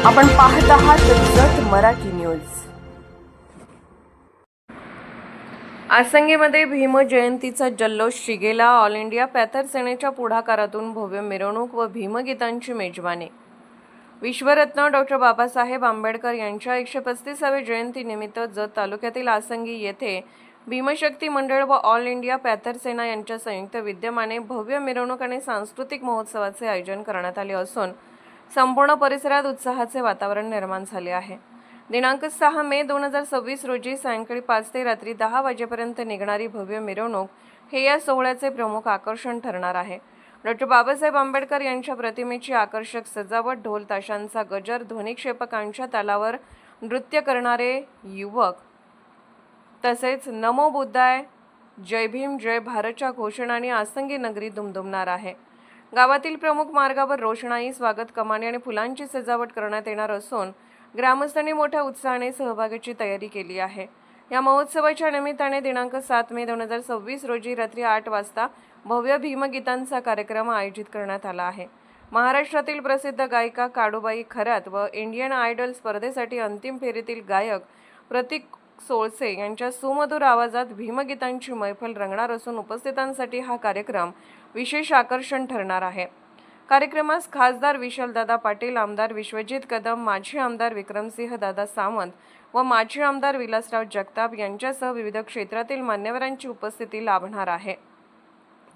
आपण पाहत आहात जत मराठी न्यूज। आसंगीमध्ये भीम जयंतीचा जल्लोष शिगेला। ऑल इंडिया पॅथर सेनेच्या पुढाकारातून भव्य मिरवणूक व भीमगीतांची मेजवानी। विश्वरत्न डॉ. बाबासाहेब आंबेडकर यांच्या 135व्या जयंतीनिमित्त जत तालुक्यातील आसंगी येथे भीमशक्ती मंडळ व ऑल इंडिया पॅथर सेना यांच्या संयुक्त विद्यमाने भव्य मिरवणूक आणि सांस्कृतिक महोत्सवाचे आयोजन करण्यात आले असून संपूर्ण परिसरात उत्साहाचे वातावरण निर्माण झाले आहे। दिनांक 6 मे 2026 रोजी सायंकाळी 5 ते रात्री 10 वाजेपर्यंत निघणारी भव्य मिरवणूक हे या सोहळ्याचे प्रमुख आकर्षण ठरणार आहे। डॉ. बाबासाहेब आंबेडकर यांच्या प्रतिमेची आकर्षक सजावट, ढोल ताशांचा गजर, ध्वनिक्षेपकांच्या तालावर नृत्य करणारे युवक तसेच नमो बुद्धाय, जय भीम, जय भारतच्या घोषणांनी आसंगी नगरी दुमदुमणार आहे। गावातील प्रमुख मार्गावर रोषणाई, स्वागत कमानी आणि फुलांची सजावट करण्यात येणार असून ग्रामस्थांनी मोठ्या उत्साहाने सहभागाची तयारी केली आहे। या महोत्सवाच्या निमित्ताने दिनांक 7 मे 2026 रोजी रात्री 8 वाजता भव्य भीमगीतांचा कार्यक्रम आयोजित करण्यात आला आहे। महाराष्ट्रातील प्रसिद्ध गायिका काडूबाई खरात व इंडियन आयडल स्पर्धेसाठी अंतिम फेरीतील गायक प्रतीक सोळसे यांच्या सुमधुर आवाजात भीमगीतांची मैफल रंगणार असून उपस्थितांसाठी हा कार्यक्रम विशेष आकर्षण ठरणार आहे। कार्यक्रमास खासदार विशालदादा पाटील, आमदार विश्वजित कदम, माजी आमदार विक्रमसिंह दादा सावंत व माजी आमदार विलासराव जगताप यांच्यासह विविध क्षेत्रातील मान्यवरांची उपस्थिती लाभणार आहे।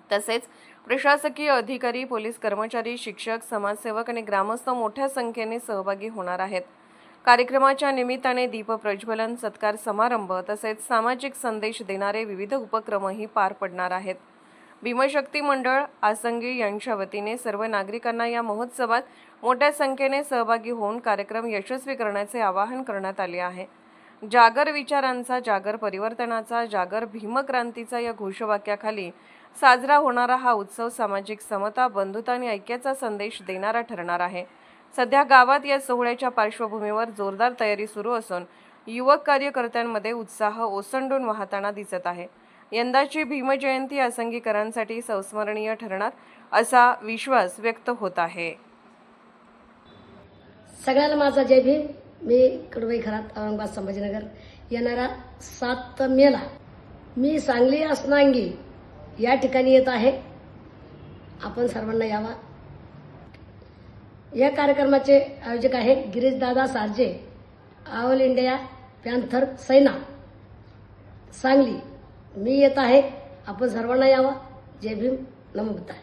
तसेच प्रशासकीय अधिकारी, पोलीस कर्मचारी, शिक्षक, समाजसेवक आणि ग्रामस्थ मोठ्या संख्येने सहभागी होणार आहेत। कार्यक्रमाच्या निमित्ताने दीप प्रज्वलन, सत्कार समारंभ तसेच सामाजिक संदेश देणारे विविध उपक्रमही पार पडणार आहेत। भीमशक्ती मंडळ आसंगी यांच्या वतीने सर्व नागरिकांना या महोत्सवात मोठ्या संख्येने सहभागी होऊन कार्यक्रम यशस्वी करण्याचे आवाहन करण्यात आले आहे। जागर विचारांचा, जागर परिवर्तनाचा, जागर भीमक्रांतीचा या घोषवाक्याखाली साजरा होणारा हा उत्सव सामाजिक समता, बंधुता आणि ऐक्याचा संदेश देणारा ठरणार आहे। सध्या गावात या सोहळ्याच्या पार्श्वभूमीवर जोरदार तयारी सुरू असून युवक कार्यकर्त्यांमध्ये उत्साह ओसंडून वाहताना दिसत आहे। यंदाची भीमजयंती आसंगीकरांसाठी संस्मरणीय ठरणार असा विश्वास व्यक्त होत आहे। सगळ्यांना माझा जय भीम। मी काडूबाई खरात, औरंगाबाद संभाजीनगर। येणाऱ्या 7 मेला मी सांगली असनांगी या ठिकाणी येत आहे। आपण सर्वांना यावा। या कार्यक्रमाचे आयोजक आहे गिरीशदादा सारजे, ऑल इंडिया पॅथर सेना सांगली। मी येत आहे, आपण सर्वांना यावा। जय भीम, नमो बुद्धाय।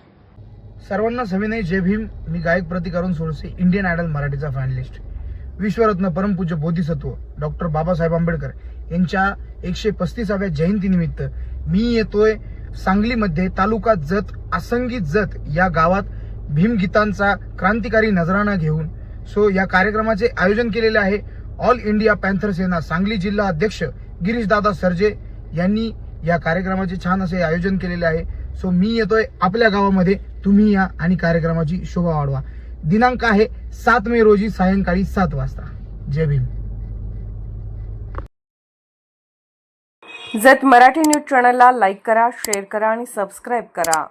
सर्वांना सविनय जय भीम। मी गायक प्रतीक अरुण सोळसे, इंडियन आयडल मराठीचा फायनलिस्ट। विश्वरत्न परमपूज्य बोधिसत्व डॉ. बाबासाहेब आंबेडकर यांच्या 135व्या जयंतीनिमित्त मी येतोय सांगलीमध्ये तालुका जत आसंगी जत या गावात भीमगीतांचा क्रांतिकारी नजराणा घेऊन या कार्यक्रमाचे आयोजन केलेले आहे ऑल इंडिया पॅथर सेना सांगली जिल्हा अध्यक्ष गिरीशदादा सरजे यांनी या कार्यक्रमाचे छान असे आयोजन केलेले आहे। मी येतोय आपल्या गावामध्ये, तुम्ही या आणि कार्यक्रमाची शोभा वाढवा। दिनांक आहे 7 मे रोजी सायंकाळी 7 वाजता। जय भीम। जत मराठी न्यूज चॅनलला लाईक करा, शेअर करा आणि सबस्क्राईब करा।